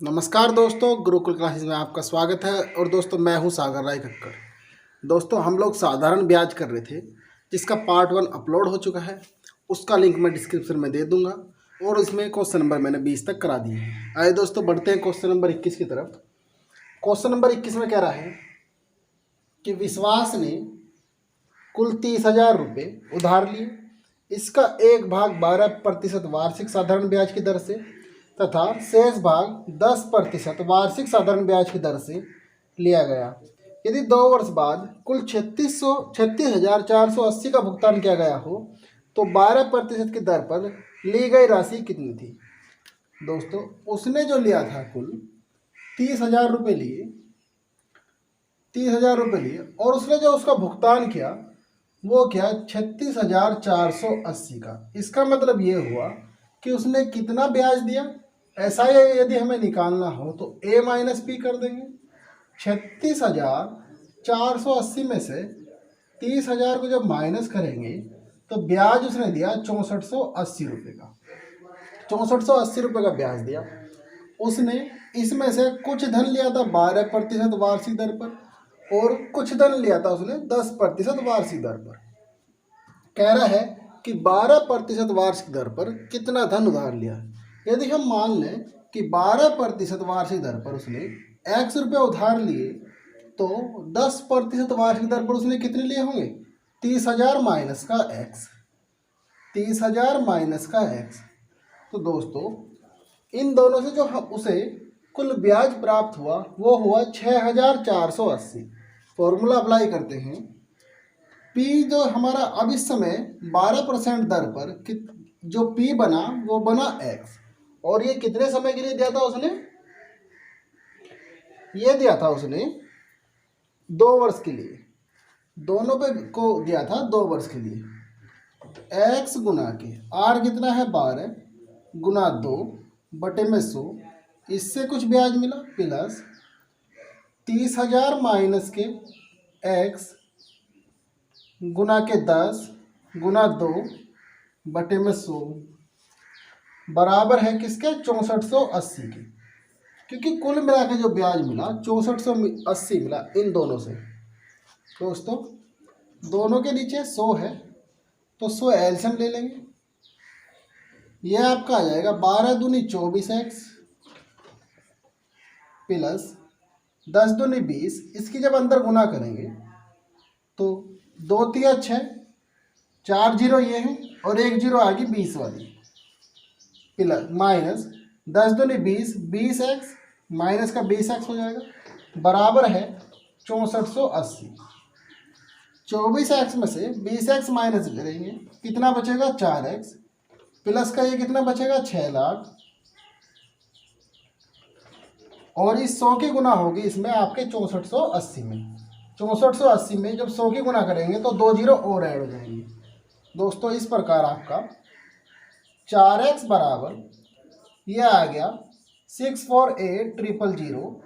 नमस्कार दोस्तों, गुरुकुल क्लासेस में आपका स्वागत है। और दोस्तों, मैं हूं सागर राय कक्कड़। दोस्तों, हम लोग साधारण ब्याज कर रहे थे, जिसका पार्ट 1 अपलोड हो चुका है। उसका लिंक मैं डिस्क्रिप्शन में दे दूंगा और इसमें क्वेश्चन नंबर मैंने 20 तक करा दिए हैं। आइए दोस्तों, बढ़ते हैं क्वेश्चन नंबर 21 की तरफ। क्वेश्चन नंबर 21 में कह रहा है कि विश्वास ने कुल 30,000 रुपये उधार लिए। इसका 1/12% वार्षिक साधारण ब्याज की दर से तथा शेष भाग 10% वार्षिक साधारण ब्याज की दर से लिया गया। यदि 2 वर्ष बाद कुल 36,480 का भुगतान किया गया हो तो 12% की दर पर ली गई राशि कितनी थी। दोस्तों, उसने जो लिया था कुल 30,000 रुपये लिए, 30,000 रुपये लिए और उसने जो उसका भुगतान किया वो क्या 36,480 का। इसका मतलब ये हुआ कि उसने कितना ब्याज दिया। ऐसा ही यदि हमें निकालना हो तो a माइनस पी कर देंगे। 36,480 में से 30,000 को जब माइनस करेंगे तो ब्याज उसने दिया 6480 रुपये का। 6480 रुपये का ब्याज दिया उसने। इसमें से कुछ धन लिया था 12% वार्षिक दर पर और कुछ धन लिया था उसने 10% वार्षिक दर पर। कह रहा है कि 12% वार्षिक दर पर कितना धन उधार लिया। यदि हम मान लें कि 12% वार्षिक दर पर उसने x रुपये उधार लिए तो 10% वार्षिक दर पर उसने कितने लिए होंगे 30,000 माइनस का x। 30,000 माइनस का x। तो दोस्तों, इन दोनों से जो उसे कुल ब्याज प्राप्त हुआ वो हुआ 6,480। फॉर्मूला अप्लाई करते हैं। P जो हमारा अब इस समय 12% दर पर जो P बना वो बना x। और ये कितने समय के लिए दिया था उसने, ये दिया था उसने 2 वर्ष के लिए। दोनों पे को दिया था 2 वर्ष के लिए। x गुना के r कितना है 12 गुना 2 बटे में 100, इससे कुछ ब्याज मिला प्लस 30,000 माइनस के x गुना के 10 गुना 2 बटे में 100 बराबर है किसके 6480 के। क्योंकि कुल मिला के जो ब्याज मिला 6480 मिला इन दोनों से। दोस्तों, दोनों के नीचे 100 है तो 100 एलसीएम ले लेंगे। यह आपका आ जाएगा 12 दूनी 24x प्लस 10 दूनी 20। इसकी जब अंदर गुना करेंगे तो 2 तिया 6, 4 जीरो ये है और 1 जीरो आ गई 20 वाली प्लस माइनस 10 दूनी 20, 20x माइनस का 20x हो जाएगा बराबर है 6480। 24x में से 20x माइनस करेंगे कितना बचेगा 4x प्लस का ये कितना बचेगा 6 लाख और इस 100 की गुना होगी इसमें आपके 6480 में। 6480 में जब 100 की गुना करेंगे तो 2 जीरो और ऐड हो जाएंगे। दोस्तों, इस प्रकार आपका 4x बराबर ये आ गया 648,000।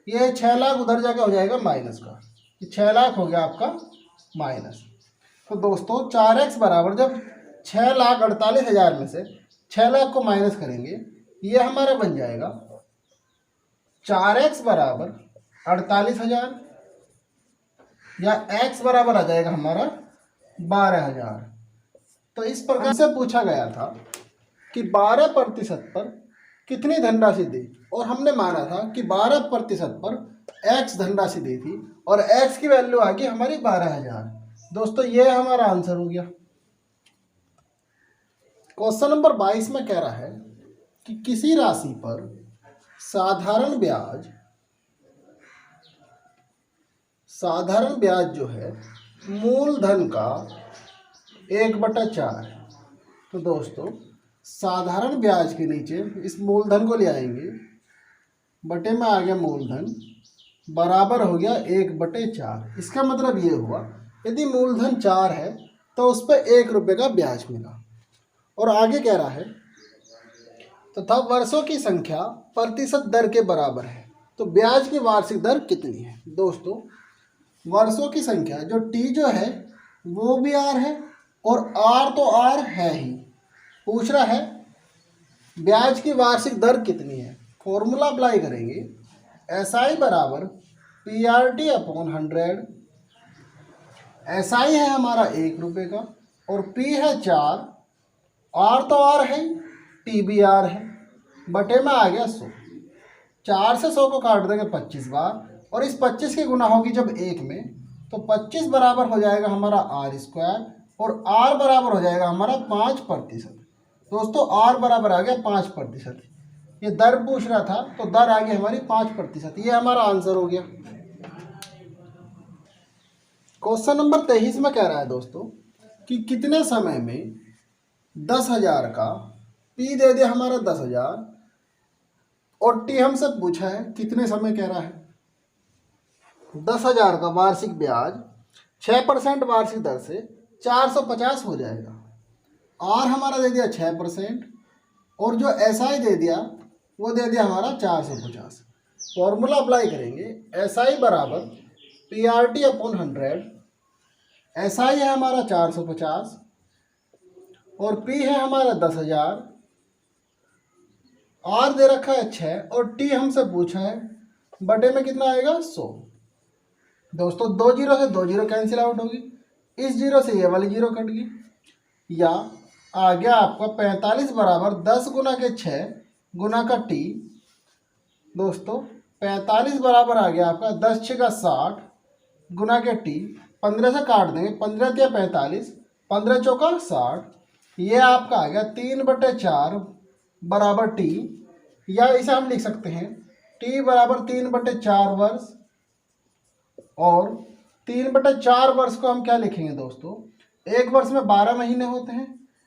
ये 6 लाख उधर जाके हो जाएगा माइनस का, ये 6 लाख हो गया आपका माइनस। तो दोस्तों, 4x बराबर जब 6,48,000 में से 6 लाख को माइनस करेंगे ये हमारा बन जाएगा 4x बराबर 48,000 या x बराबर आ जाएगा हमारा 12,000। तो इस प्रकार से पूछा गया था कि 12% पर कितनी धनराशि दी और हमने माना था कि 12% पर x धनराशि दी थी और x की वैल्यू आ गई हमारी 12,000। दोस्तों, ये हमारा आंसर हो गया। क्वेश्चन नंबर 22 में कह रहा है कि किसी राशि पर साधारण ब्याज जो है मूलधन का 1/4 है। तो दोस्तों, साधारण ब्याज के नीचे इस मूलधन को ले आएंगे, बटे में आ गया मूलधन बराबर हो गया 1/4। इसका मतलब ये हुआ यदि मूलधन 4 है तो उस पर 1 रुपये का ब्याज मिला। और आगे कह रहा है तथा वर्षों की संख्या प्रतिशत दर के बराबर है तो ब्याज की वार्षिक दर कितनी है। दोस्तों, वर्षों की संख्या जो t जो है वो भी r है और r तो r है ही। पूछ रहा है ब्याज की वार्षिक दर कितनी है। फॉर्मूला अप्लाई करेंगे, SI बराबर PRT अपॉन 100। SI है हमारा 1 रुपये का और P है 4, R तो R है, T भी R है, बटे में आ गया 100। 4 से 100 को काट देंगे 25 बार और इस 25 की गुना होगी जब 1 में, तो 25 बराबर हो जाएगा हमारा R² और R बराबर हो जाएगा हमारा 5%। दोस्तों R बराबर आ गया 5%। ये दर पूछ रहा था तो दर आ गई हमारी 5%। ये हमारा आंसर हो गया। क्वेश्चन नंबर 23 में कह रहा है दोस्तों कि कितने समय में 10,000 का P दे दिया हमारा 10,000 और T हमसे पूछा है कितने समय कह रहा है। 10,000 का वार्षिक ब्याज 6% वार्षिक दर से 450 हो जाएगा। R हमारा दे दिया 6% और जो SI दे दिया वो दे दिया हमारा 450। फॉर्मूला अप्लाई करेंगे, SI बराबर PRT अपॉन 100। SI है हमारा 450 और P है हमारा 10,000, R दे रखा है 6 और T हमसे पूछा है बटे में कितना आएगा 100। दोस्तों 2 जीरो से 2 जीरो कैंसिल आउट होगी, इस जीरो से ये वाली जीरो कट गई, या आ गया आपका 45 बराबर 10 गुना के 6 गुना का T। दोस्तों 45 बराबर आ गया आपका 10 6 का 60 गुना के T। 15 से काट देंगे, 15 दिया 45, 15 चौका 60, ये आपका आ गया 3/4 बराबर T, या इसे हम लिख सकते हैं T बराबर 3/4 वर्ष। और 3/4 वर्ष को हम क्या लिखेंगे दोस्तों, एक वर्ष में 12 महीने होते हैं,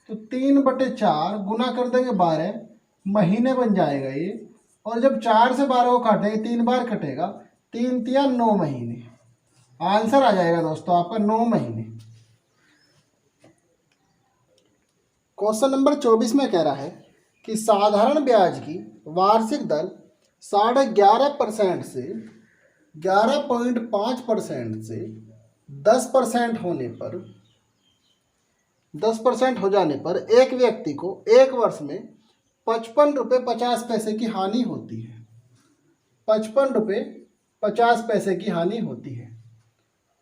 तो 3/4 गुना कर देंगे 12 महीने बन जाएगा ये। और जब 4 से 12 को काटेंगे 3 बार कटेगा, 3 तिया 9 महीने। आंसर आ जाएगा दोस्तों आपका 9 महीने। क्वेश्चन नंबर 24 में कह रहा है कि साधारण ब्याज की वार्षिक दर 11.5% से 11.5% से 10% होने पर 10% हो जाने पर एक व्यक्ति को एक वर्ष में 55 रुपये 50 पैसे की हानि होती है। 55 रुपये 50 पैसे की हानि होती है।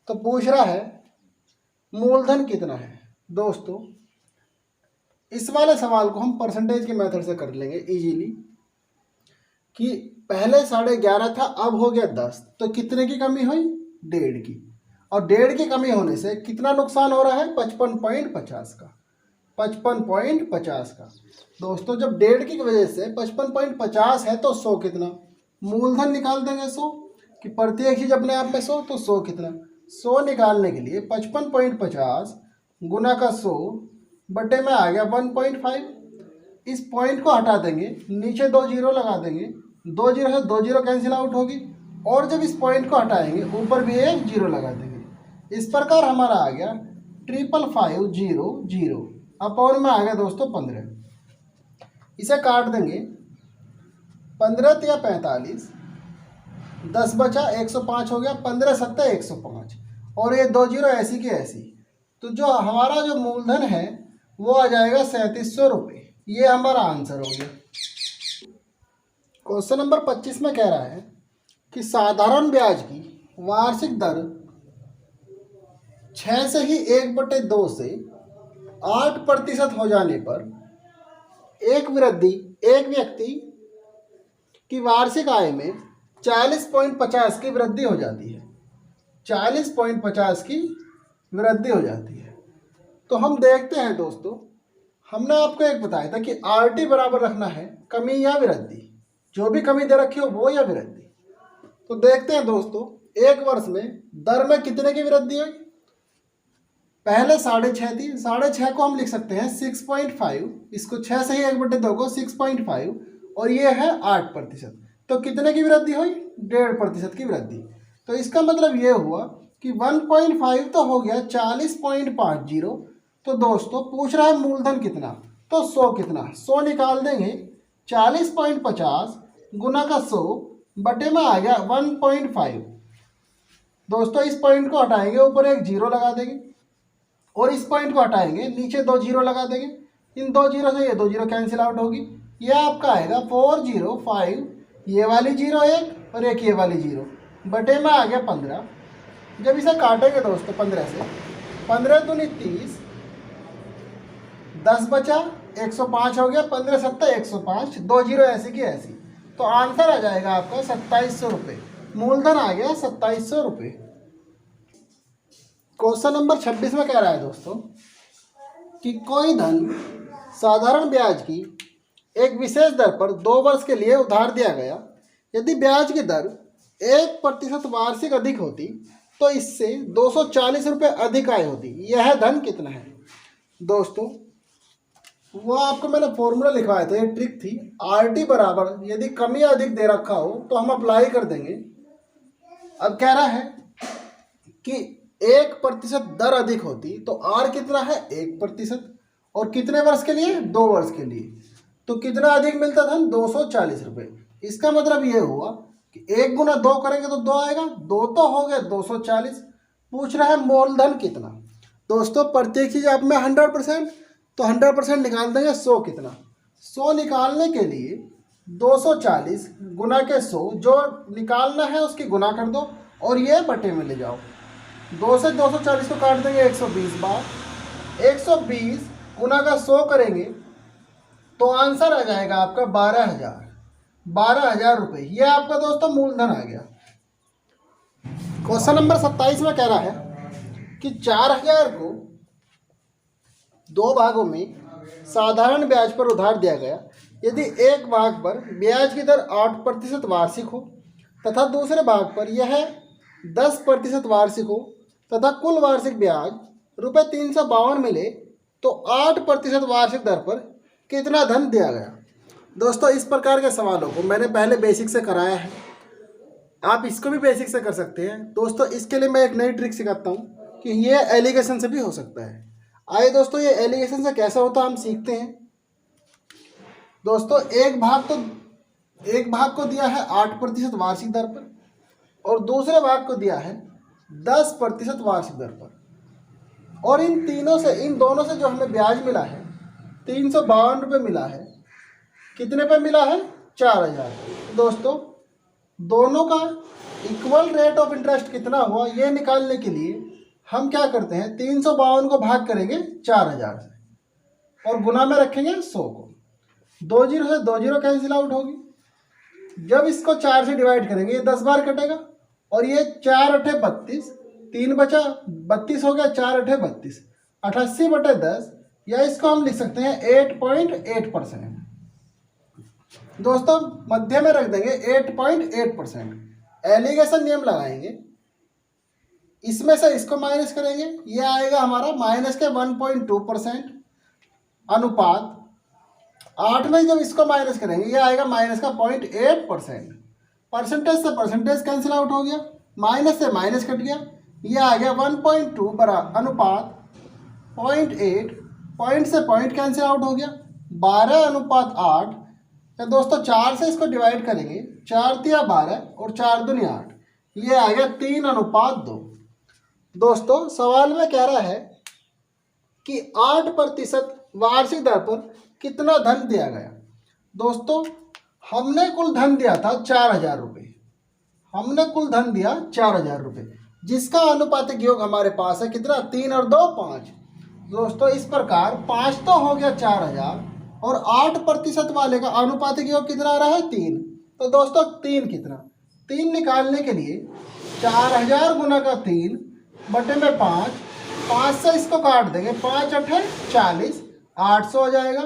तो पूछ रहा है मूलधन कितना है। दोस्तों इस वाले सवाल को हम परसेंटेज के मेथड से कर लेंगे इजीली, कि पहले 11.5 था, अब हो गया 10, तो कितने की कमी हुई, 1.5 की। और 1.5 की कमी होने से कितना नुकसान हो रहा है, 55.50 का, 55.50 का। दोस्तों जब 1.5 की वजह से 55.50 है तो 100 कितना, मूलधन निकाल देंगे 100, कि प्रत्येक चीज अपने आप में 100, तो 100 कितना, 100 निकालने के लिए 55.50 गुना का 100 बटे में आ गया 1.5। इस पॉइंट को हटा देंगे, नीचे 2 जीरो लगा देंगे, 2 जीरो से 2 जीरो कैंसिल आउट होगी, और जब इस पॉइंट को हटाएंगे ऊपर भी एक जीरो लगा देंगे। इस प्रकार हमारा आ गया 55500 अपॉन में आ गया दोस्तों 15। इसे काट देंगे, 15 या 45, 10 बचा 105 हो गया, 15 7 105, और ये 2 जीरो ऐसी की ऐसी। तो जो हमारा जो मूलधन है वो आ जाएगा 3700 रुपये। ये हमारा आंसर हो गया। क्वेश्चन नंबर 25 में कह रहा है कि साधारण ब्याज की वार्षिक दर 6 से ही 1/2 से 8% हो जाने पर एक व्यक्ति की वार्षिक आय में 40.50 की वृद्धि हो जाती है। 40.50 की वृद्धि हो जाती है। तो हम देखते हैं दोस्तों, हमने आपको एक बताया था कि RT बराबर रखना है कमी या वृद्धि, जो भी कमी दे रखी हो वो या वृद्धि। तो देखते हैं दोस्तों, एक वर्ष में दर में कितने की वृद्धि हुई। पहले 6.5 थी, 6.5 को हम लिख सकते हैं 6.5, इसको 6 से ही 1/2 को 6.5, और ये है 8%। तो कितने की वृद्धि हुई, 1.5% की वृद्धि। तो इसका मतलब ये हुआ कि 1.5 तो हो गया 40.50। तो दोस्तों पूछ रहा है मूलधन कितना, तो 100 कितना, 100 निकाल देंगे, 40.50 गुना का 100 बटे में आ गया 1.5। दोस्तों इस पॉइंट को हटाएंगे, ऊपर एक जीरो लगा देंगे, और इस पॉइंट को हटाएंगे, नीचे 2 जीरो लगा देंगे। इन 2 जीरो से ये 2 जीरो कैंसिल आउट होगी, ये आपका आएगा 405 ये वाली 0 एक और एक ये वाली 0 बटे में आ गया 15। जब इसे काटेंगे दोस्तों 15 से, 15 दूनी 30, 10 बचा 105 हो गया, 15 सत्ता 105, 2 जीरो ऐसी की ऐसी। तो आंसर आ जाएगा आपका 2700 रुपये। मूलधन आ गया 2700 रुपये। क्वेश्चन नंबर 26 में कह रहा है दोस्तों कि कोई धन साधारण ब्याज की एक विशेष दर पर 2 वर्ष के लिए उधार दिया गया। यदि ब्याज की दर 1% वार्षिक अधिक होती तो इससे 240 रुपये अधिक आय होती। यह धन कितना है? दोस्तों वो आपको मैंने फॉर्मूला लिखवाया था, ये ट्रिक थी। RT बराबर यदि कम या अधिक दे रखा हो तो हम अप्लाई कर देंगे। अब कह रहा है कि 1% दर अधिक होती तो R कितना है? 1%। और कितने वर्ष के लिए? 2 वर्ष के लिए। तो कितना अधिक मिलता था? 240 रुपये। इसका मतलब ये हुआ कि 1 गुना 2 करेंगे तो 2 आएगा, 2 तो हो गया 240। पूछ रहा है मूलधन कितना। दोस्तों प्रत्येक चीज़ आप में 100%, तो 100% निकाल देंगे। 100 कितना? 100 निकालने के लिए 240 गुना के 100, जो निकालना है उसकी गुना कर दो और ये बटे में ले जाओ। 2 से 240 को काट देंगे 120 बार। 120 गुना का 100 करेंगे तो आंसर आ जाएगा आपका 12,000 रुपये। ये आपका दोस्तों मूलधन आ गया। क्वेश्चन नंबर 27 में कह रहा है कि 4,000 को 2 भागों में साधारण ब्याज पर उधार दिया गया। यदि एक भाग पर ब्याज की दर 8% वार्षिक हो तथा दूसरे भाग पर यह 10% वार्षिक हो तथा कुल वार्षिक ब्याज ₹352 मिले तो 8% वार्षिक दर पर कितना धन दिया गया? दोस्तों इस प्रकार के सवालों को मैंने पहले बेसिक से कराया है, आप इसको भी बेसिक से कर सकते हैं। दोस्तों इसके लिए मैं एक नई ट्रिक सिखाता हूँ कि ये एलिगेशन से भी हो सकता है। आइए दोस्तों ये एलिगेशन से कैसा होता है हम सीखते हैं। दोस्तों एक भाग को दिया है 8% वार्षिक दर पर और दूसरे भाग को दिया है 10% वार्षिक दर पर। और इन दोनों से जो हमें ब्याज मिला है 352 रुपये मिला है। कितने पे मिला है? 4,000। दोस्तों दोनों का इक्वल रेट ऑफ इंटरेस्ट कितना हुआ ये निकालने के लिए हम क्या करते हैं, 352 को भाग करेंगे 4,000 से और गुना में रखेंगे 100 को। 2 जीरो से 2 जीरो कैंसिल आउट होगी। जब इसको 4 से डिवाइड करेंगे ये 10 बार कटेगा और ये 4 अठे 32, 3 बचा 32 हो गया, 4 अठे 32, 88/10, या इसको हम लिख सकते हैं 8.8%। दोस्तों मध्य में रख देंगे 8.8%। एलिगेशन नियम लगाएंगे, इसमें से इसको माइनस करेंगे, ये आएगा हमारा माइनस के 1.2% अनुपात 8 में जब इसको माइनस करेंगे ये आएगा माइनस का 0.8%। परसेंटेज से परसेंटेज कैंसिल आउट हो गया, माइनस से माइनस कट गया, ये आ गया 1.2 अनुपात 0.8, पॉइंट से पॉइंट कैंसिल आउट हो गया 12/8। तो दोस्तों 4 से इसको डिवाइड करेंगे, 4 तिया 12 और 4 दूनी 8, ये आ गया 3/2। दोस्तों सवाल में कह रहा है कि 8% वार्षिक दर पर कितना धन दिया गया। दोस्तों हमने कुल धन दिया था 4,000 रुपये। हमने कुल धन दिया 4,000 रुपये, जिसका अनुपातिक योग हमारे पास है कितना? 3 और 2 5। दोस्तों इस प्रकार 5 तो हो गया 4,000 और 8% वाले का अनुपातिक योग कितना आ रहा है? 3। तो दोस्तों 3 कितना? 3 निकालने के लिए 4,000 गुना का 3 बटे में 5 से इसको काट देंगे, 5 अठे 40, 800 हो जाएगा।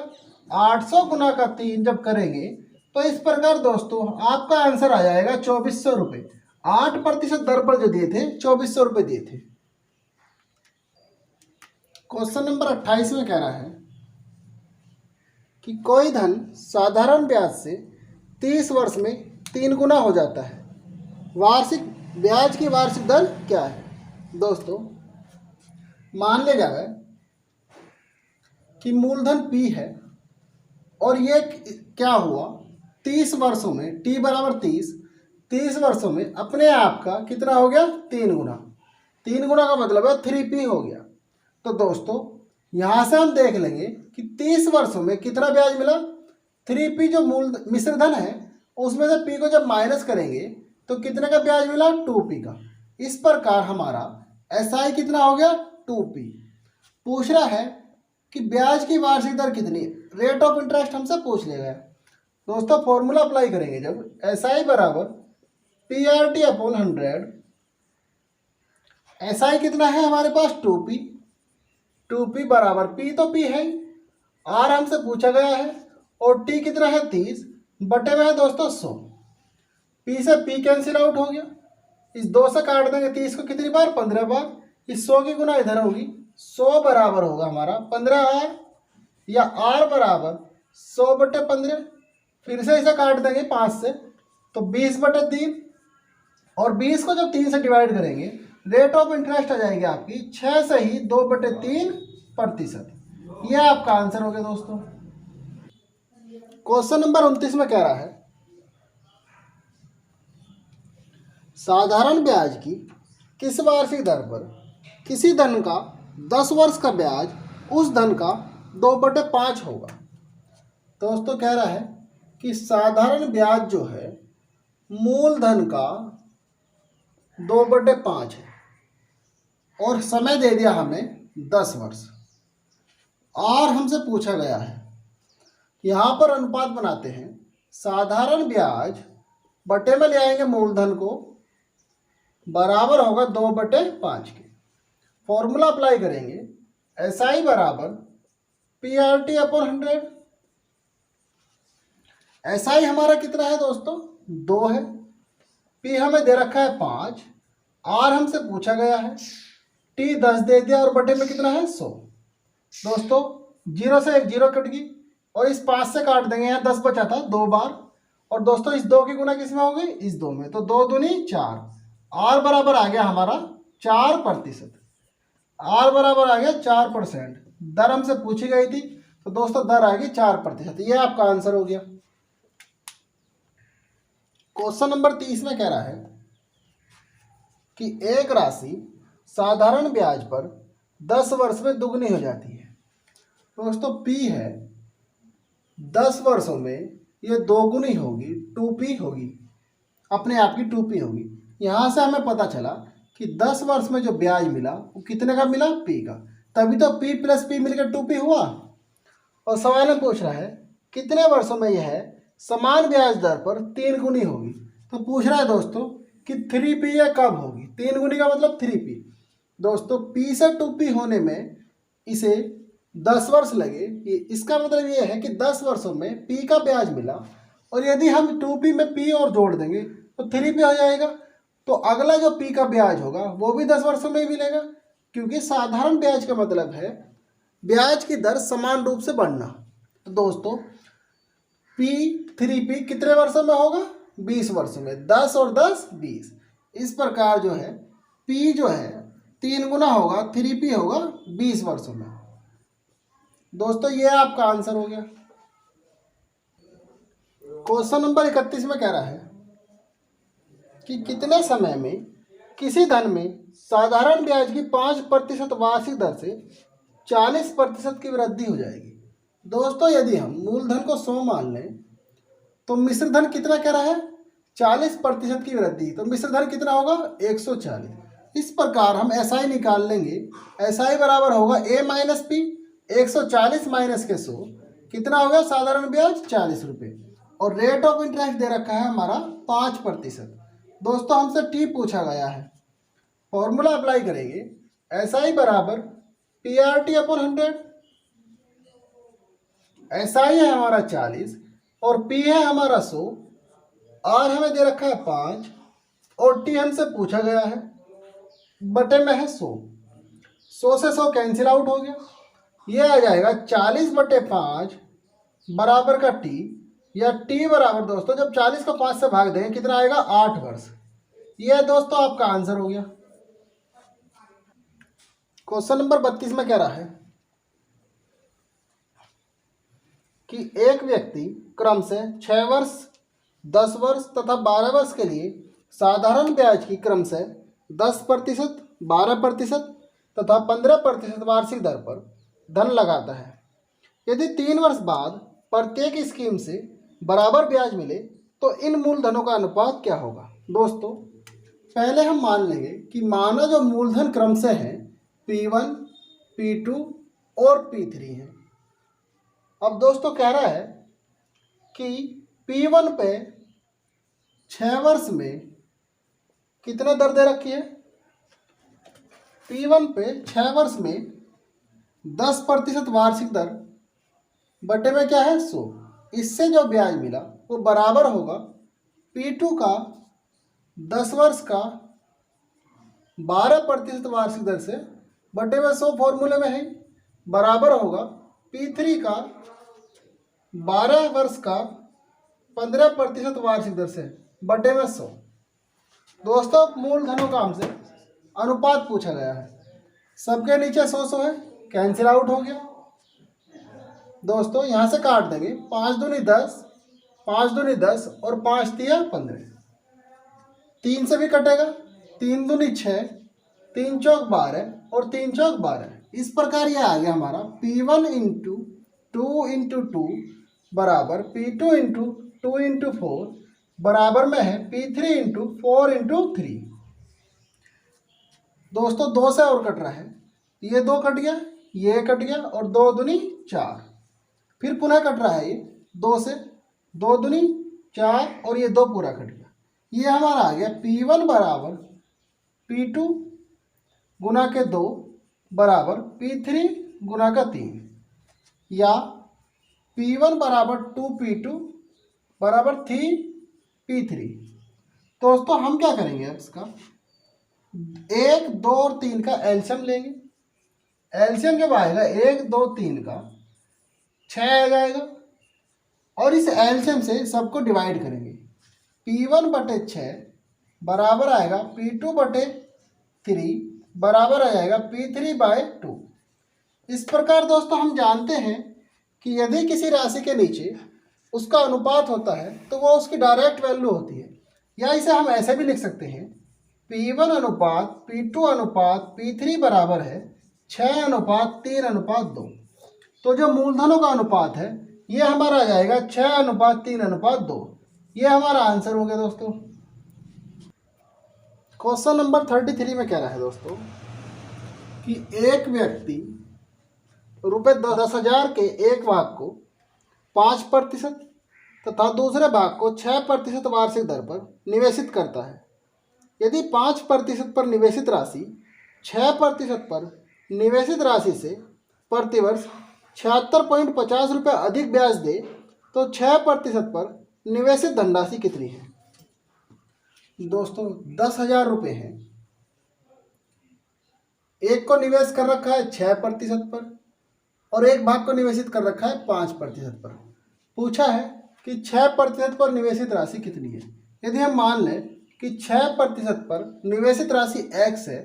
800 गुना का 3 जब करेंगे तो इस प्रकार दोस्तों आपका आंसर आ जाएगा 2,400 रुपये। 8% दर पर जो दिए थे 2,400 रुपये दिए थे। क्वेश्चन नंबर 28 में कह रहा है कि कोई धन साधारण ब्याज से 30 वर्ष में 3 गुना हो जाता है। वार्षिक ब्याज की वार्षिक दर क्या है? दोस्तों मान लिया जाए कि मूलधन P है और ये क्या हुआ 30 वर्षों में, T बराबर 30 वर्षों में अपने आप का कितना हो गया? 3 गुना। 3 गुना का मतलब है 3P हो गया। तो दोस्तों यहाँ से हम देख लेंगे कि 30 वर्षों में कितना ब्याज मिला। 3P जो मूल मिश्रधन है उसमें से पी को जब माइनस करेंगे तो कितने का ब्याज मिला, 2p का। इस प्रकार हमारा एसआई कितना हो गया, 2p। पूछ रहा है कि ब्याज की वार्षिक दर कितनी, रेट ऑफ इंटरेस्ट हमसे पूछ लेगा। दोस्तों फॉर्मूला अप्लाई करेंगे जब, एसआई बराबर P R T upon 100। SI कितना है हमारे पास, 2p। 2p बराबर p तो p है, आर हमसे पूछा गया है, और t कितना है 30 बटे में है दोस्तों 100। p से p कैंसिल आउट हो गया, इस 2 से काट देंगे 30 को कितनी बार, 15 बार। इस 100 की गुना इधर होगी, 100 बराबर होगा हमारा 15r, या r बराबर 100 बटे 15। फिर से इसे काट देंगे 5 से, तो 20 बटे 3, और 20 को जब 3 से डिवाइड करेंगे रेट ऑफ इंटरेस्ट आ जाएगी आपकी 6 से ही 2 बटे 3%। यह आपका आंसर हो गया दोस्तों। क्वेश्चन नंबर 29 में कह रहा है साधारण ब्याज की किस वार्षिक दर पर किसी धन का 10 वर्ष का ब्याज उस धन का 2/5 होगा। दोस्तों कह रहा है कि साधारण ब्याज जो है मूलधन का 2/5 है, और समय दे दिया हमें 10 वर्ष, और हमसे पूछा गया है, यहाँ पर अनुपात बनाते हैं, साधारण ब्याज बटे में ले आएंगे मूलधन को, बराबर होगा 2/5 के। फॉर्मूला अप्लाई करेंगे, एसआई बराबर P R T upon 100। SI हमारा कितना है दोस्तों, 2 है, पी हमें दे रखा है 5, आर हमसे पूछा गया है, टी 10 दे दिया, और बटे में कितना है 100। दोस्तों 0 से एक 0 कट गई, और इस 5 से काट देंगे, यहाँ 10 बचा था 2 बार, और दोस्तों इस 2 की गुना किस में हो गई, इस 2 में, तो 2 दूनी 4। आर बराबर आ गया हमारा 4%। आर बराबर आ गया 4%। दर हमसे पूछी गई थी, तो दोस्तों दर आ गई 4%। ये आपका आंसर हो गया। क्वेश्चन नंबर 30 में कह रहा है कि एक राशि साधारण ब्याज पर 10 वर्ष में दुगनी हो जाती है। दोस्तों P है, 10 वर्षों में ये दोगुनी होगी, 2p होगी, अपने आप की 2p होगी। यहाँ से हमें पता चला कि 10 वर्ष में जो ब्याज मिला वो कितने का मिला, p का, तभी तो p प्लस p मिलकर 2p हुआ। और सवाल में पूछ रहा है कितने वर्षों में यह समान ब्याज दर पर 3 गुनी होगी। तो पूछ रहा है दोस्तों कि 3p यह कब होगी, 3 गुनी का मतलब 3p। दोस्तों p से 2p होने में इसे 10 वर्ष लगे, इसका मतलब ये है कि 10 वर्षों में p का ब्याज मिला, और यदि हम 2p में p और जोड़ देंगे तो 3p हो जाएगा। तो अगला जो p का ब्याज होगा वो भी 10 वर्षों में ही मिलेगा, क्योंकि साधारण ब्याज का मतलब है ब्याज की दर समान रूप से बढ़ना। तो दोस्तों p 3p कितने वर्षों में होगा, 20 वर्षों में, 10 और 10 20। इस प्रकार जो है p जो है 3 गुना होगा, 3p होगा 20 वर्षों में। दोस्तों ये आपका आंसर हो गया। क्वेश्चन नंबर 31 में कह रहा है कि कितने समय में किसी धन में साधारण ब्याज की 5% वार्षिक दर से 40% की वृद्धि हो जाएगी। दोस्तों यदि हम मूलधन को 100 मान लें तो मिश्र धन कितना कह रहा है, 40% की वृद्धि, तो मिश्र धन कितना होगा 140। इस प्रकार हम एसआई निकाल लेंगे, एसआई बराबर होगा a माइनस पी, 140 माइनस के 100 कितना होगा, साधारण ब्याज 40 रुपये, और रेट ऑफ इंटरेस्ट दे रखा है हमारा 5%। दोस्तों हमसे टी पूछा गया है, फॉर्मूला अप्लाई करेंगे, एसआई बराबर P R T upon 100। SI है हमारा 40 और पी है हमारा 100, आर हमें दे रखा है 5, और टी हमसे पूछा गया है, बटे में है 100। 100 से 100 कैंसिल आउट हो गया, ये आ जाएगा 40/5 बराबर का टी, या टी बराबर दोस्तों जब 40 को 5 से भाग देंगे कितना आएगा, 8 वर्ष। यह दोस्तों आपका आंसर हो गया। क्वेश्चन नंबर 32 में कह रहा है कि एक व्यक्ति क्रम से 6 वर्ष, 10 वर्ष तथा 12 वर्ष के लिए साधारण ब्याज की क्रम से 10%, 12% तथा 15% वार्षिक दर पर धन लगाता है। यदि 3 वर्ष बाद प्रत्येक स्कीम से बराबर ब्याज मिले तो इन मूलधनों का अनुपात क्या होगा? दोस्तों पहले हम मान लेंगे कि माना जो मूलधन क्रम से है P1, P2 और P3 है। अब दोस्तों कह रहा है कि P1 पे 6 वर्ष में कितने दर दे रखी है? P1 पे 6 वर्ष में 10% वार्षिक दर बटे में क्या है 100। इससे जो ब्याज मिला वो बराबर होगा P2 का 10 वर्ष का 12% वार्षिक दर से बटे में 100 फॉर्मूले में है, बराबर होगा P3 का 12 वर्ष का 15% वार्षिक दर से बटे में 100। दोस्तों मूलधनों का हमसे अनुपात पूछा गया है, सबके नीचे 100 है, कैंसिल आउट हो गया। दोस्तों यहाँ से काट देंगे, 5 दूनी 10, 5 दूनी 10 और 5 तिया 15, 3 से भी कटेगा, 3 दूनी 6, 3 चौक 12 और 3 चौक 12। इस प्रकार ये आ गया हमारा P1 इंटू 2 इंटू 2 बराबर P2 इंटू 2 इंटू 4 बराबर में है P3 इंटू 4 इंटू 3। दोस्तों 2 से और कट रहा है, ये 2 कट गया, ये कट गया और 2 दूनी 4, फिर पुनः कट रहा है ये 2 से, 2 दूनी 4 और ये 2 पूरा कट गया। ये हमारा आ गया P1 बराबर P2 गुना के 2 बराबर P3 गुना का 3, या P1 बराबर 2P2 बराबर 3P3। दोस्तों हम क्या करेंगे अब इसका 1, 2 और 3 का एलसीएम लेंगे। एलसीएम जब आएगा 1, 2, 3 का 6 आ जाएगा और इस एलसीएम से सबको डिवाइड करेंगे। P1 बटे 6 बराबर आएगा P2 बटे 3 बराबर आ जाएगा P3 बाय 2। इस प्रकार दोस्तों हम जानते हैं कि यदि किसी राशि के नीचे उसका अनुपात होता है तो वो उसकी डायरेक्ट वैल्यू होती है, या इसे हम ऐसे भी लिख सकते हैं P1 अनुपात P2 अनुपात P3 बराबर है 6 अनुपात 3 अनुपात 2। तो जो मूलधनों का अनुपात है ये हमारा आ जाएगा 6 अनुपात 3 अनुपात 2। ये हमारा आंसर हो गया दोस्तों। क्वेश्चन नंबर 33 में कह रहा है दोस्तों कि एक व्यक्ति रुपये 10,000 के एक भाग को 5% तथा दूसरे भाग को 6% वार्षिक दर पर निवेशित करता है। यदि 5% पर निवेशित राशि 6% पर निवेशित राशि से प्रतिवर्ष 76.50 रुपये अधिक ब्याज दे तो 6% पर निवेशित धनराशि कितनी है? दोस्तों 10,000 रुपये हैं, एक को निवेश कर रखा है 6% पर और एक भाग को निवेशित कर रखा है 5% पर। पूछा है कि 6% पर निवेशित राशि कितनी है। यदि हम मान लें कि 6% पर निवेशित राशि x है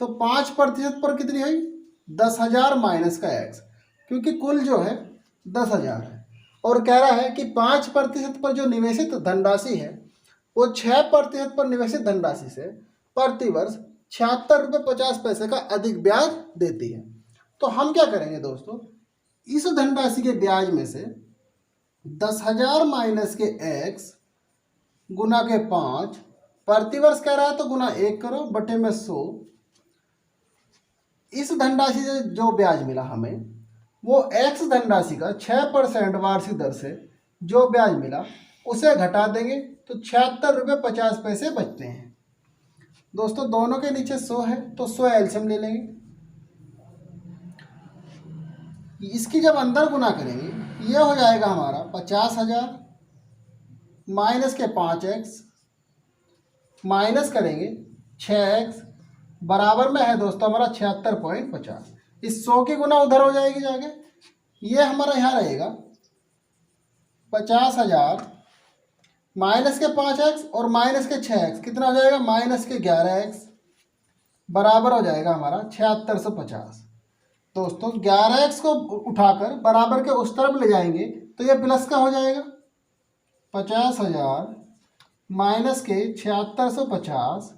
तो 5% पर कितनी है 10,000 माइनस का x, क्योंकि कुल जो है 10,000 है। और कह रहा है कि 5% पर जो निवेशित धनराशि है वो 6% पर निवेशित धनराशि से प्रतिवर्ष 76.50 का अधिक ब्याज देती है। तो हम क्या करेंगे दोस्तों, इस धनराशि के ब्याज में से 10,000 माइनस के x गुना के 5 प्रतिवर्ष कह रहा है तो गुना 1 करो बटे में 100। इस धनराशि से जो ब्याज मिला हमें वो x धनराशि का 6% वार्षिक दर से जो ब्याज मिला उसे घटा देंगे तो 76.50 बचते हैं। दोस्तों दोनों के नीचे 100 है तो 100 एलसीएम ले लेंगे। इसकी जब अंदर गुना करेंगे ये हो जाएगा हमारा 50,000 माइनस के 5x माइनस करेंगे 6x बराबर में है दोस्तों हमारा 76.50। इस 100 की गुना उधर हो जाएगी जाके, ये हमारा यहाँ रहेगा 50,000 माइनस के 5x और माइनस के 6x कितना हो जाएगा माइनस के 11x बराबर हो जाएगा हमारा 7650। दोस्तों 11x को उठाकर बराबर के उस तरफ ले जाएंगे तो ये प्लस का हो जाएगा 50,000 माइनस के 7650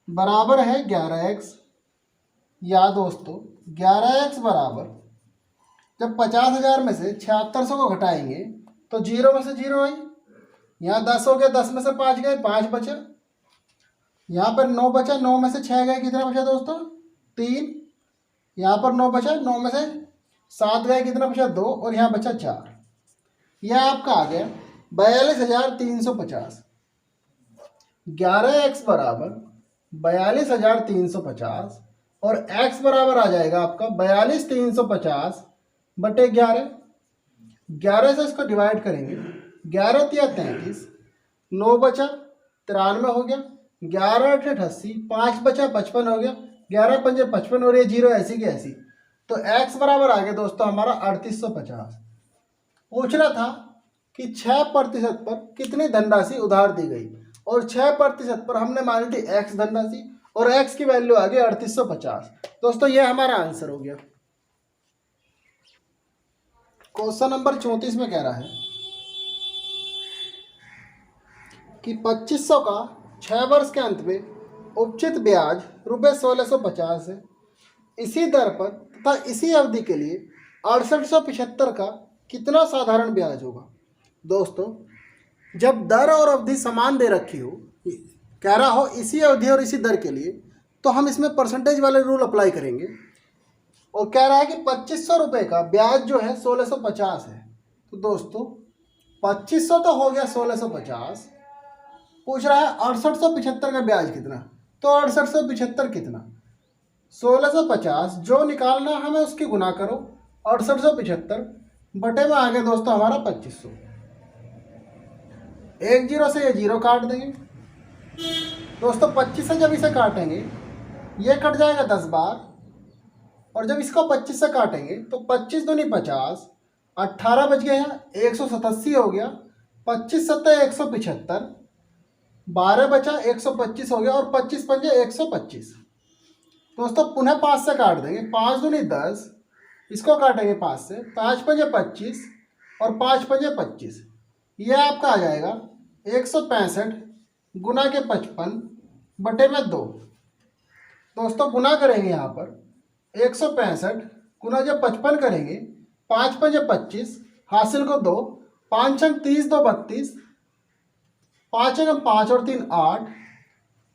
बराबर है 11x। या दोस्तों 11x बराबर जब 50,000 में से 7600 को घटाएंगे तो 0 में से 0 आई यहाँ 10 हो गया, 10 में से 5 गए, 5 बचा। यहाँ पर 9 बचा, 9 में से 6 गए, कितना बचा दोस्तों? 3। यहाँ पर 9 बचा, 9 में से 7 गए, कितना बचा? 2। और यहाँ बचा 4। यह आपका आ गया 42,350। 11x बराबर 42,350 और x बराबर आ जाएगा आपका 42,350 बटे 11। 11 से इसको डिवाइड करेंगे, 11 तिया 33, 9 बचा 93 हो गया, 11 अठे 88, 5 बचा 55 हो गया, 11 पंजे 55 और ये 0 ऐसी की ऐसी। तो x बराबर आ गया दोस्तों हमारा 3850। पूछ रहा था कि 6% पर कितनी धनराशि उधार दी गई, और 6% पर हमने मानी थी x धनराशि, और x की वैल्यू आ गई 3850। दोस्तों ये हमारा आंसर हो गया। क्वेश्चन नंबर 34 में कह रहा है कि 2500 का 6 वर्ष के अंत में उपचित ब्याज ₹1650 है। इसी दर पर तथा इसी अवधि के लिए 6875 का कितना साधारण ब्याज होगा? दोस्तों जब दर और अवधि समान दे रखी हो, कह रहा हो इसी अवधि और इसी दर के लिए, तो हम इसमें परसेंटेज वाले रूल अप्लाई करेंगे। और कह रहा है कि 2500 रुपये का ब्याज जो है 1650 है। तो दोस्तों 2500 तो हो गया, 1650 पूछ रहा है 6875 का ब्याज कितना। तो 6875 कितना? 1650 जो निकालना हमें उसकी गुना करो, 6875 बटे में आ गया दोस्तों हमारा 2500। एक जीरो से ये जीरो काट देंगे दोस्तों। 25 से जब इसे काटेंगे ये कट जाएगा 10 बार, और जब इसको 25 से काटेंगे तो 25 दूनी 50, 18 बच गए हैं, 187 हो गया, 25 सत्तर 175, 12 बचा 125 हो गया, और 25 पंजे 125। दोस्तों पुनः 5 से काट देंगे, 5 दूनी 10, इसको काटेंगे 5 से, 5 पंजे 25 और 5 पंजे 25। यह आपका आ जाएगा 165 गुना के 55 बटे में 2। दोस्तों गुना करेंगे यहाँ पर 165 गुना जब 55 करेंगे, 5 पंजे 25, हासिल को 2, 5 अंक 30, 2 32, 5 अंक 5 और 3 8,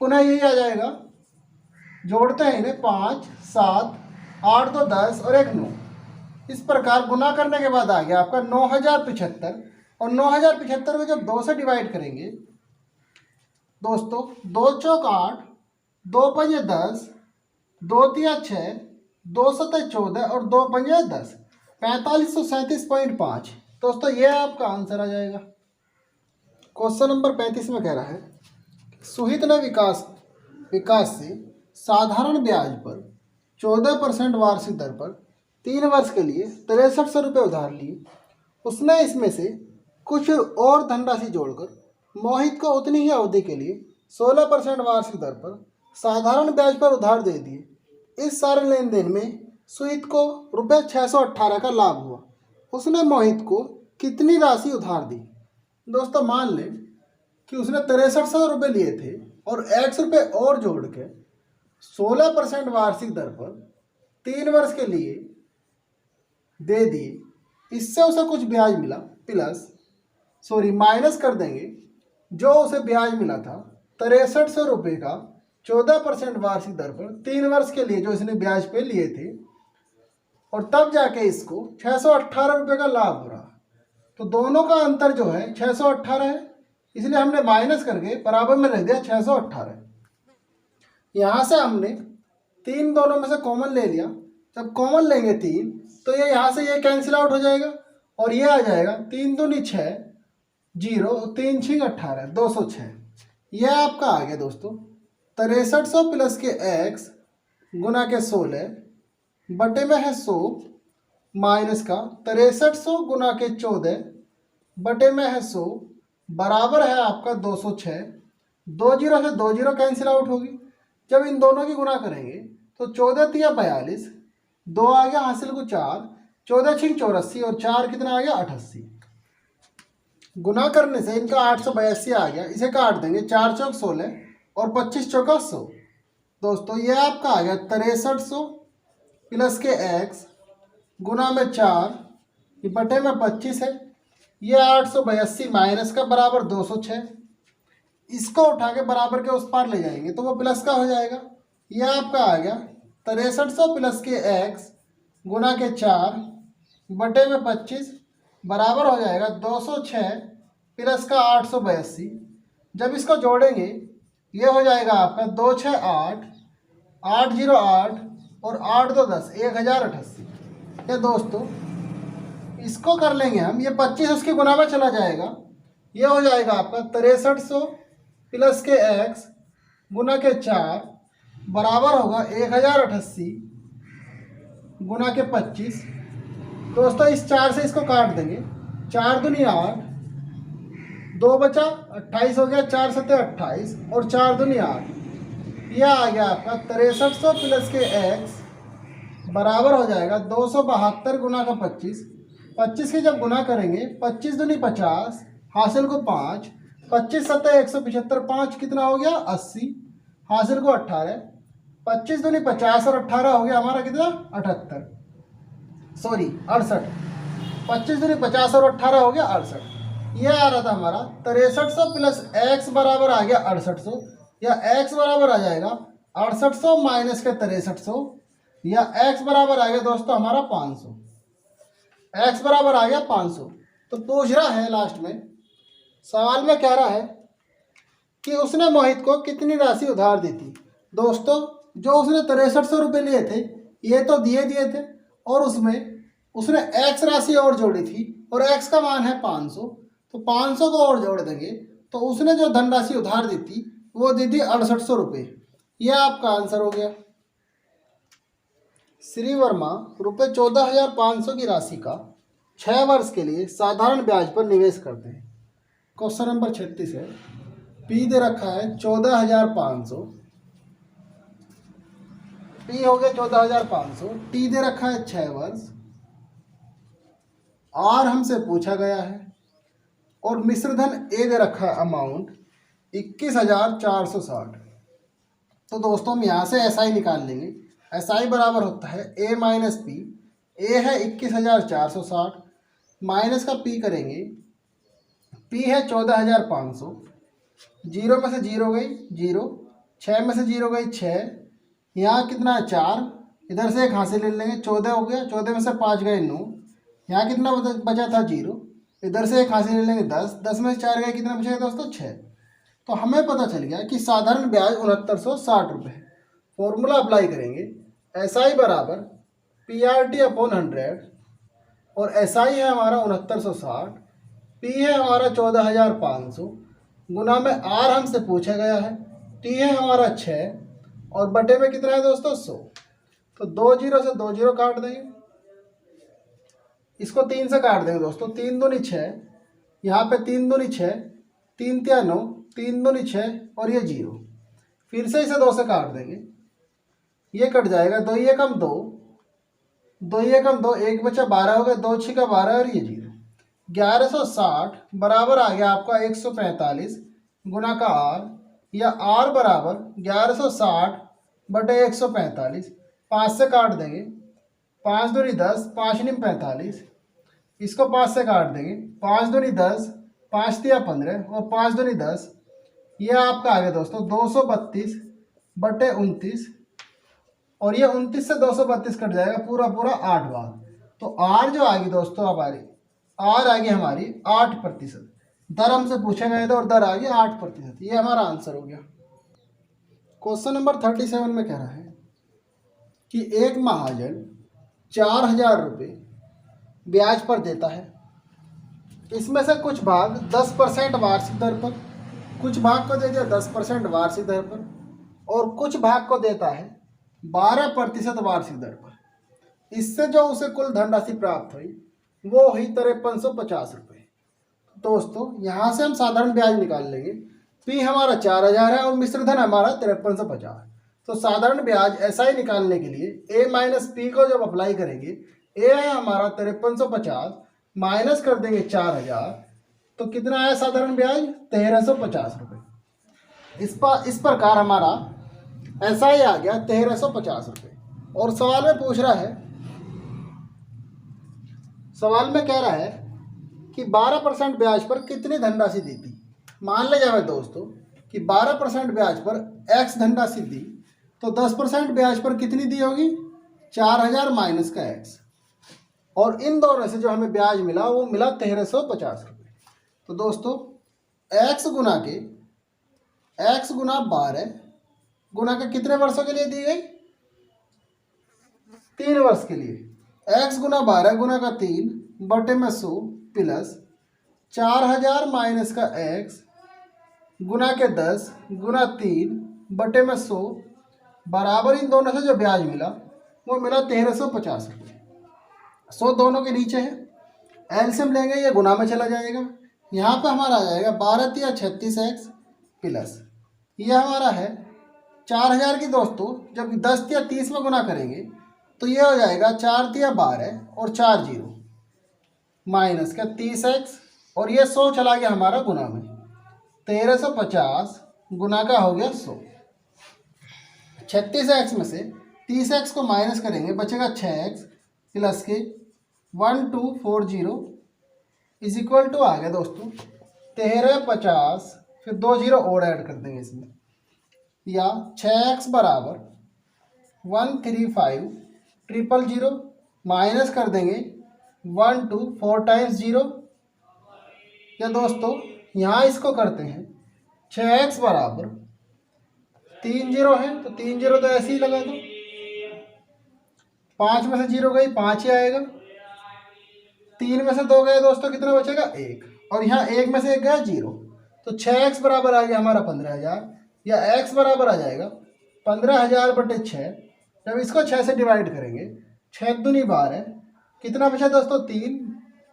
पुनः यही आ जाएगा। जोड़ते हैं इन्हें 5 7 8 2 10 और 1 9। इस प्रकार गुना करने के बाद आ गया आपका 9075, और 9075 को जब 2 से डिवाइड करेंगे दोस्तों, 2 चौक 8, 2 पंजे 10, 2 तिया 6, 2 सत्ते 14 और 2 पंजे 10, 4537.5। दोस्तों ये आपका आंसर आ जाएगा। क्वेश्चन नंबर 35 में कह रहा है सुहित ने विकास से साधारण ब्याज पर 14% वार्षिक दर पर 3 वर्ष के लिए 6300 रुपये उधार लिए। उसने इसमें से कुछ और धनराशि जोड़कर मोहित को उतनी ही अवधि के लिए 16% वार्षिक दर पर साधारण ब्याज पर उधार दे दिए। इस सारे लेन देन में सुहित को ₹618 का लाभ हुआ। उसने मोहित को कितनी राशि उधार दी? दोस्तों मान लें कि उसने 6300 रुपये लिए थे और x रुपये और जोड़ के 16% वार्षिक दर पर 3 वर्ष के लिए दे दिए। इससे उसे कुछ ब्याज मिला, माइनस कर देंगे जो उसे ब्याज मिला था 6300 रुपये का 14% वार्षिक दर पर 3 वर्ष के लिए जो इसने ब्याज पे लिए थे, और तब जाके इसको 618 रुपये का लाभ हो रहा। तो दोनों का अंतर जो है 618 है, इसलिए हमने माइनस करके बराबर में रख दिया 618। यहाँ से हमने 3 दोनों में से कॉमन ले लिया। जब कॉमन लेंगे 3 तो ये यहाँ से ये कैंसिल आउट हो जाएगा, और ये आ जाएगा 3 दूनी 6, 0, 3 6 18, 206। यह आपका आ गया दोस्तों 6300 प्लस के x गुना के 16 बटे में है 100 माइनस का 6300 गुना के 14 बटे में है 100 बराबर है आपका 206। 2 जीरो से 2 जीरो कैंसिल आउट होगी। जब इन दोनों की गुना करेंगे तो 14 तिया 42, 2 आ गया हासिल को 4, 14 छिक 84 और 4 कितना आ गया 88। गुना करने से इनका 882 आ गया। इसे काट देंगे, 4 चौक 16 और 25 चौका 100। दोस्तों ये आपका आ गया 6300 प्लस के x गुना में 4 बटे में 25 है। ये 882 माइनस का बराबर 206, इसको उठा के बराबर के उस पार ले जाएंगे तो वो प्लस का हो जाएगा। ये आपका आ गया 6300 प्लस के x गुना के 4 बटे में 25 बराबर हो जाएगा 206 प्लस का 882। जब इसको जोड़ेंगे ये हो जाएगा आपका 268 808 और 8 2 10 1088। ये दोस्तों इसको कर लेंगे हम, ये 25 उसके गुना में चला जाएगा, ये हो जाएगा आपका 6300 प्लस के x गुना के 4 बराबर होगा 1088 गुना के 25। दोस्तों इस 4 से इसको काट देंगे, 4 दूनी 8, 2 बचा 28 हो गया, 4 सत्ते 28 और 4 दूनी 8। यह आ गया आपका 6300 प्लस के x बराबर हो जाएगा 272 गुना का 25। 25 के जब गुना करेंगे 25 दूनी 50, हासिल को 5, 25 सत्ते 175, 5 कितना हो गया 80, हासिल को 18, 25 दूनी 50 और 18 हो गया हमारा कितना 78, सॉरी 68, 25 दूनी 50 और 18 हो गया 68। यह आ रहा था हमारा 6300 प्लस x बराबर आ गया 6800, या x बराबर आ जाएगा 6800 माइनस के 6300, या x बराबर आ गया दोस्तों हमारा 500, x बराबर आ गया 500। तो पूछ रहा है लास्ट में, सवाल में कह रहा है कि उसने मोहित को कितनी राशि उधार दी थी। दोस्तों जो उसने 6300 रुपये लिए थे ये तो दिए थे, और उसमें उसने x राशि और जोड़ी थी और x का मान है 500, तो 500 को और जोड़ देंगे तो उसने जो धनराशि उधार दी थी वो दी थी 6800 रुपये। यह आपका आंसर हो गया। श्री वर्मा रुपये 14,500 की राशि का 6 वर्ष के लिए साधारण ब्याज पर निवेश करते हैं। क्वेश्चन नंबर 36 है, पी दे रखा है 14,500, पी हो गया 14,500, टी दे रखा है 6 वर्ष, आर हमसे पूछा गया है और मिश्रधन ए दे रखा है अमाउंट 21,460। तो दोस्तों हम यहाँ से एसआई निकाल लेंगे। एसआई बराबर होता है ए माइनस पी, ए है 21,460 माइनस का पी करेंगे, पी है 14,500, जीरो में से जीरो गई जीरो, 6 में से जीरो गई 6, यहाँ कितना है 4, इधर से एक हासिल ले लेंगे 14 हो गया, 14 में से 5 गए 9, यहाँ कितना बचा था 0, इधर से एक हासिल ले लेंगे 10, 10 में से 4 गए कितना बचेगा दोस्तों 6। तो हमें पता चल गया कि साधारण ब्याज 6960 रुपये है। फॉर्मूला अप्लाई करेंगे, एस आई बराबर पी आर टी अपॉन 100, और एस आई है हमारा 6960, पी है हमारा 14,500, गुना में आर हमसे पूछा गया है, टी है हमारा 6 और बटे में कितना है दोस्तों 100। तो 2 जीरो से 2 जीरो काट देंगे, इसको 3 से काट देंगे दोस्तों, 3 दूनी 6, यहाँ पे 3 दूनी 6, 3 तिया 9, 3 दूनी 6 और ये 0, फिर से इसे 2 से काट देंगे, ये कट जाएगा, 2 ये कम 2, 2 ये कम 2, 1 बचा 12 हो गया, 2 6 का 12 और ये 0। 1160 बराबर आ गया आपका 145 गुना का आर, या आर बराबर 1160 बटे 145, 5 से काट देंगे, 5 दूनी 10, 5 निम 45, इसको 5 से काट देंगे, 5 दूनी 10, 5 तिया 15 और 5 दूनी 10, यह आपका आ गया दोस्तों 232 बटे 29, और ये 29 से 232 कट जाएगा, पूरा पूरा 8 बार। तो आर जो आ गई दोस्तों हमारी, आर आ गई हमारी 8%, दर हमसे पूछे गए थे और दर आ गई 8%। ये हमारा आंसर हो गया। क्वेश्चन नंबर 37 में कह रहा है कि एक महाजन 4,000 रुपये ब्याज पर देता है, इसमें से कुछ भाग 10% वार्षिक दर पर, कुछ भाग को दे दिया 10% वार्षिक दर पर, और कुछ भाग को देता है 12% वार्षिक दर पर। इससे जो उसे कुल धनराशि प्राप्त हुई वो हुई 5350 रुपये। दोस्तों यहाँ से हम साधारण ब्याज निकाल लेंगे, पी हमारा 4,000 है और मिश्रधन हमारा 5350। तो साधारण ब्याज एसआई निकालने के लिए ए माइनस पी को जब अप्लाई करेंगे, ए है हमारा 5350 माइनस कर देंगे 4,000, तो कितना आया साधारण ब्याज 1350 रुपये। इस प्रकार हमारा एसआई आ गया 1350 रुपये। और सवाल में पूछ रहा है, सवाल में कह रहा है कि 12% ब्याज पर कितनी धनराशि दी थी। मान लिया जाए दोस्तों कि 12% ब्याज पर x धनराशि दी, तो 10% ब्याज पर कितनी दी होगी, 4000 माइनस का x, और इन दोनों से जो हमें ब्याज मिला वो मिला 1350 रुपये। तो दोस्तों x गुना 12 गुना का कितने वर्षों के लिए दी गई, 3 वर्ष के लिए। x गुना 12 गुना का 3 बटे में 100 प्लस 4000 माइनस का x गुना के 10 गुना 3 बटे में 100 बराबर इन दोनों से जो ब्याज मिला वो मिला 1350 रुपये। 100 दोनों के नीचे है, एलसीएम लेंगे ये गुना में चला जाएगा। यहाँ पे हमारा आ जाएगा 12 तिया 36x प्लस ये हमारा है 4000 की दोस्तों जब 10 तिया 30 में गुना करेंगे तो ये हो जाएगा 4 तिया 12 और 4 जीरो माइनस का 30x, और ये 100 चला गया हमारा गुना में, 1350 गुना का हो गया 100। 36x में से 30x को माइनस करेंगे बचेगा 6x प्लस के 1240 इज इक्वल टू आ गया दोस्तों 1350, फिर 2 जीरो और ऐड कर देंगे इसमें, या 6x बराबर 135000 माइनस कर देंगे 4 टाइम्स 0, या दोस्तों यहाँ इसको करते हैं 6x बराबर 3 जीरो है तो 3 जीरो तो ऐसे ही लगा दो, 5 में से 0 गई 5 ही आएगा, 3 में से 2 गए दोस्तों कितना बचेगा 1, और यहाँ 1 में से 1 गया 0, तो 6x बराबर आ गया हमारा 15000, या x बराबर आ जाएगा 15000 बटे 6। जब इसको 6 से डिवाइड करेंगे 6 दूनी 12 कितना बचा दोस्तों 3,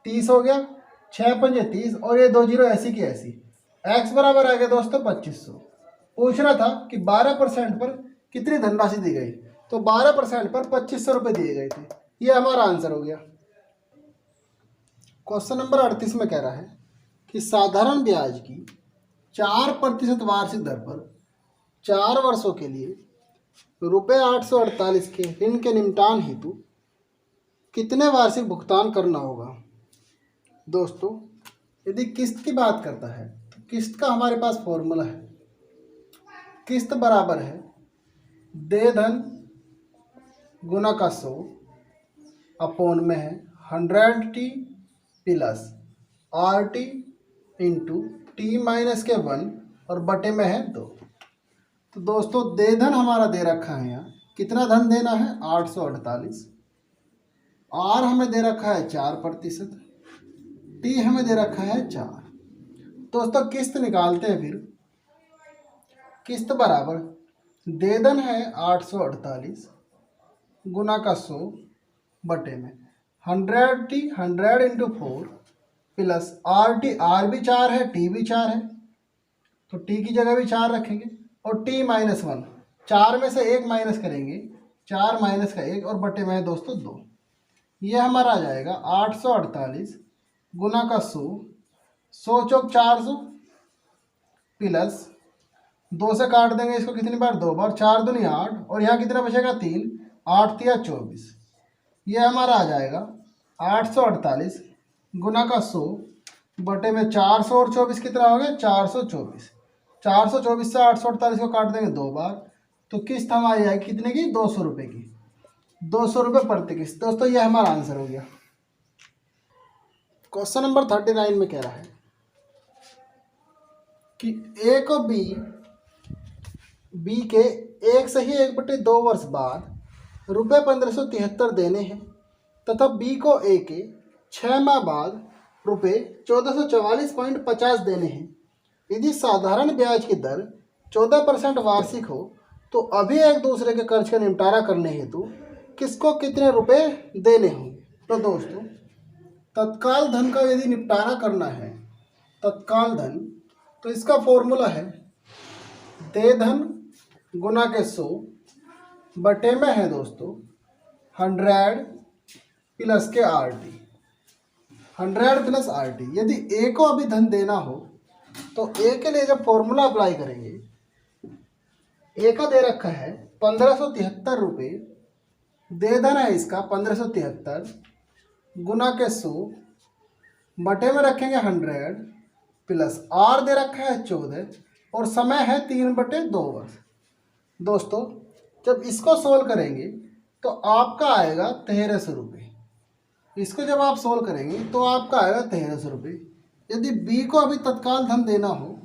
30 हो गया, 6 पंजे 30, और ये 2 जीरो ऐसी की ऐसी, x बराबर आ गया दोस्तों 2500। पूछना था कि 12% पर कितनी धनराशि दी गई, तो 12% पर 2500 रुपये दिए गए थे, ये हमारा आंसर हो गया। क्वेश्चन नंबर 38 में कह रहा है कि साधारण ब्याज की 4% वार्षिक दर पर 4 वर्षों के लिए ₹848 के ऋण के निपटान हेतु कितने वार्षिक भुगतान करना होगा। दोस्तों यदि किस्त की बात करता है तो किस्त का हमारे पास फॉर्मूला है, किस्त बराबर है दे धन गुना का 100 अपॉन में है 100t plus RT into T minus के 1 और बटे में है 2। तो दोस्तों दे धन हमारा दे रखा है, यहाँ कितना धन देना है 848, आर हमें दे रखा है 4%, टी हमें दे रखा है 4। दोस्तों किस्त निकालते हैं, फिर किस्त बराबर दे धन है 848 गुना का 100 बटे में 100t 100 into 4 plus RT, are भी 4 है टी भी 4 है तो टी की जगह भी 4 रखेंगे, और टी माइनस 1, 4 में से 1 माइनस करेंगे, 4 माइनस का 1 और बटे में है दोस्तों 2। ये हमारा आ जाएगा 848 गुना का 100, 100 चौक 400 प्लस 2 से काट देंगे इसको कितनी बार 2 बार, 4 दूनी 8, और यहाँ कितना बचेगा 3, 8 तिया 24। ये हमारा आ जाएगा 848 गुना का 100 बटे में 400 और 24 कितना हो गया 424। 424 से 848 को काट देंगे 2 बार, तो किस्त हमारी आएगी कितने की 200 रुपये की, 200 रुपये प्रति किस्त। दोस्तों ये हमारा आंसर हो गया। क्वेश्चन नंबर 39 में कह रहा है कि ए को बी के 1 से ही 1/2 वर्ष बाद ₹1573 देने हैं तथा बी को ए के 6 माह बाद ₹1444.50 देने हैं। यदि साधारण ब्याज की दर 14% वार्षिक हो तो अभी एक दूसरे के कर्ज का निपटारा करने हेतु किसको कितने रुपए देने होंगे। तो दोस्तों तत्काल धन का यदि निपटारा करना है, तत्काल धन, तो इसका फॉर्मूला है दे धन गुना के 100 बटे में है दोस्तों 100 प्लस के RT, 100 प्लस RT। यदि ए को अभी धन देना हो तो ए के लिए जब फॉर्मूला अप्लाई करेंगे, ए का दे रखा है 1573 रुपये, दे धन है इसका 1573 गुना के 100 बटे में रखेंगे 100 प्लस आर दे रखा है 14 और समय है 3/2 वर्ष। दोस्तों जब इसको सोल्व करेंगे तो आपका आएगा 1300 रुपये। इसको जब आप सोल्व करेंगे तो आपका आएगा 1300 रुपये। यदि बी को अभी तत्काल धन देना हो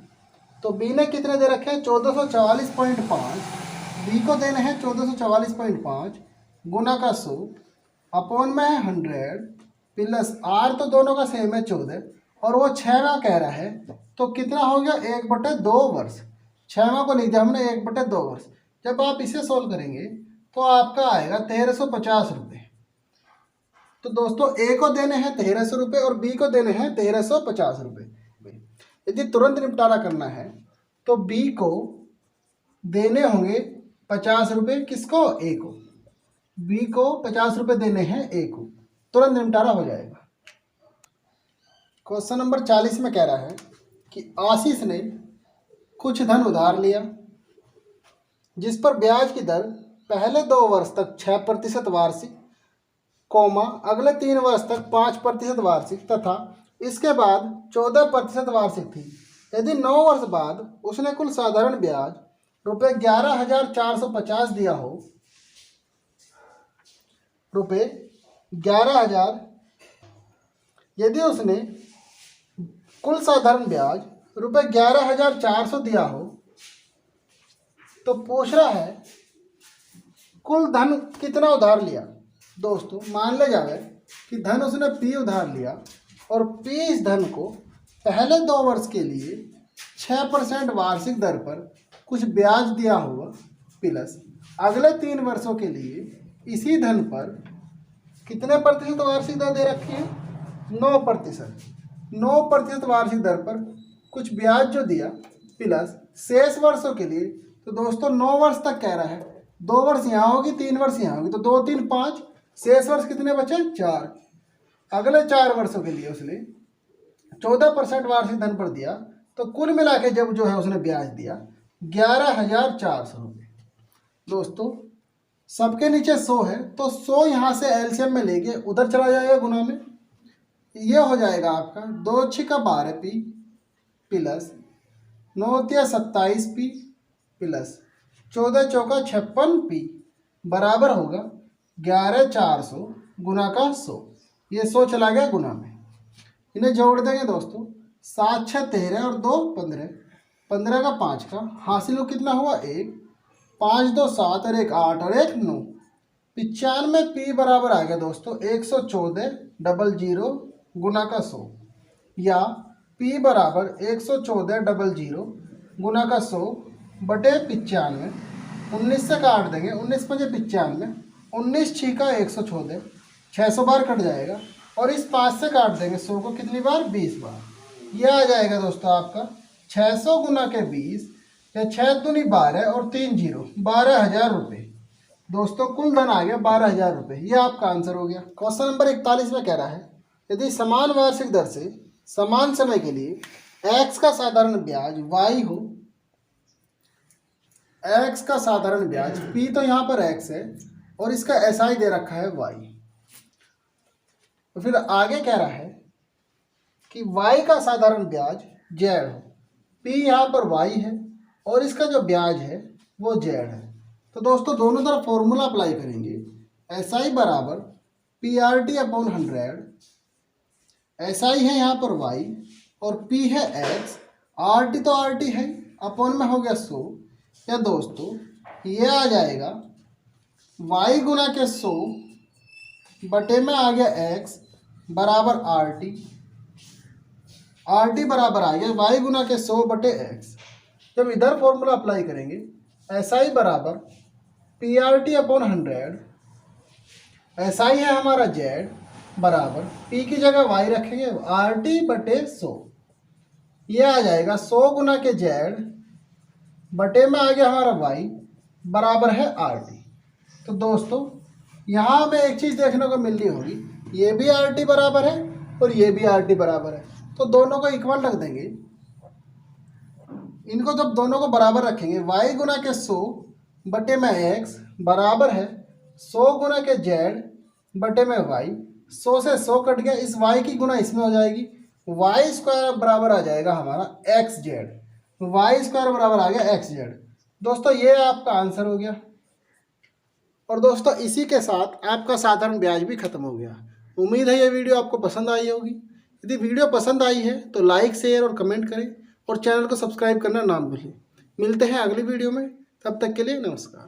तो बी ने कितने दे रखे हैं 1444.5, बी को देने हैं 1444.5 गुना का 100 अपॉन में है 100 प्लस आर तो दोनों का सेम है 14 और वो 6 माह कह रहा है तो कितना हो गया 1/2 वर्ष। 6 माह को नहीं दिया हमने 1/2 वर्ष। जब आप इसे सोल्व करेंगे तो आपका आएगा 1350 रुपये। तो दोस्तों ए को देने हैं 1300 रुपये और बी को देने हैं 1350 रुपये। यदि तुरंत निपटारा करना है तो बी को देने होंगे 50 रुपये, किसको ए को, बी को 50 रुपये देने हैं ए को, तुरंत निपटारा हो जाएगा। क्वेश्चन नंबर 40 में कह रहा है कि आशीष ने कुछ धन उधार लिया जिस पर ब्याज की दर पहले 2 वर्ष तक 6% वार्षिक, अगले 3 वर्ष तक 5% वार्षिक तथा इसके बाद 14% वार्षिक थी। यदि 9 वर्ष बाद उसने कुल साधारण ब्याज रुपये 11,450 दिया हो, रुपये 11,000, यदि उसने कुल साधारण ब्याज रुपये 11,400 दिया हो तो पूछ रहा है कुल धन कितना उधार लिया। दोस्तों मान ले जाए कि धन उसने P उधार लिया और P इस धन को पहले 2 वर्ष के लिए 6% वार्षिक दर पर कुछ ब्याज दिया होगा प्लस अगले 3 वर्षों के लिए इसी धन पर कितने प्रतिशत वार्षिक दर दे रखी है 9% वार्षिक दर पर कुछ ब्याज जो दिया प्लस शेष वर्षों के लिए। तो दोस्तों 9 वर्ष तक कह रहा है, 2 वर्ष यहाँ होगी 3 वर्ष यहाँ होगी तो 2 3 5, शेष वर्ष कितने बचे 4। अगले 4 वर्षों के लिए उसने 14% वार्षिक धन पर दिया तो कुल मिला के जब जो है उसने ब्याज दिया 11,400 रुपये। दोस्तों सबके नीचे 100 है तो 100 यहाँ से एलसीएम में लेके उधर चला जाएगा गुना में, ये हो जाएगा आपका 2 6 12 पी प्लस 9 27 पी प्लस 14 चौका 56 पी बराबर होगा 11,400 गुना का 100। ये 100 चला गया गुना में, इन्हें जोड़ देंगे दोस्तों 7 6 13 और 2 15, 15 का 5 का हासिल कितना हुआ 1, 5 2 7 और 1 8 और 1 9, 95 पी बराबर आ गया दोस्तों 114,00 गुना का 100 या पी बराबर 114,00 गुना का 100 बटे 95। 19 से काट देंगे 19 5 95, 19 6 का 114, 600 बार कट जाएगा और इस 5 से काट देंगे 100 को कितनी बार 20 बार। यह आ जाएगा दोस्तों आपका 600 गुना के 20 या 6 दूनी 12 और 3 0 12,000 रुपये। दोस्तों कुल धन आ गया 12,000 रुपये। यह आपका आंसर हो गया। क्वेश्चन नंबर 41 में कह रहा है यदि समान वार्षिक दर से समान समय के लिए x का साधारण ब्याज y हो, x का साधारण ब्याज p तो यहाँ पर x है और इसका SI दे रखा है y, तो फिर आगे कह रहा है कि y का साधारण ब्याज z हो, p यहाँ पर y है और इसका जो ब्याज है वो z है। तो दोस्तों दोनों तरफ फॉर्मूला अप्लाई करेंगे, SI बराबर PRT अपॉन 100, SI है यहाँ पर y और P है x, RT तो RT है, अपॉन में हो गया 100। या दोस्तों ये आ जाएगा y गुना के 100 बटे में आ गया x बराबर RT, RT बराबर आ गया y गुना के 100 बटे x। जब इधर फॉर्मूला अप्लाई करेंगे SI बराबर PRT अपॉन 100, SI है हमारा z बराबर P की जगह y रखेंगे RT बटे 100, ये आ जाएगा 100 गुना के z बटे में आ गया हमारा y बराबर है RT। तो दोस्तों यहाँ हमें एक चीज़ देखने को मिल रही होगी, ये भी RT बराबर है और ये भी RT बराबर है, तो दोनों को इक्वल रख देंगे। इनको जब दोनों को बराबर रखेंगे y गुना के 100 बटे में x बराबर है 100 गुना के z बटे में y, 100 से 100 कट गया, इस y की गुना इसमें हो जाएगी वाई स्क्वायर बराबर आ जाएगा हमारा एक्स जेड। वाई स्क्वायर बराबर आ गया एक्स जेड। दोस्तों ये आपका आंसर हो गया। और दोस्तों इसी के साथ आपका साधारण ब्याज भी खत्म हो गया। उम्मीद है ये वीडियो आपको पसंद आई होगी। यदि वीडियो पसंद आई है तो लाइक शेयर और कमेंट करें और चैनल को सब्सक्राइब करना ना भूलें। मिलते हैं अगली वीडियो में, तब तक के लिए नमस्कार।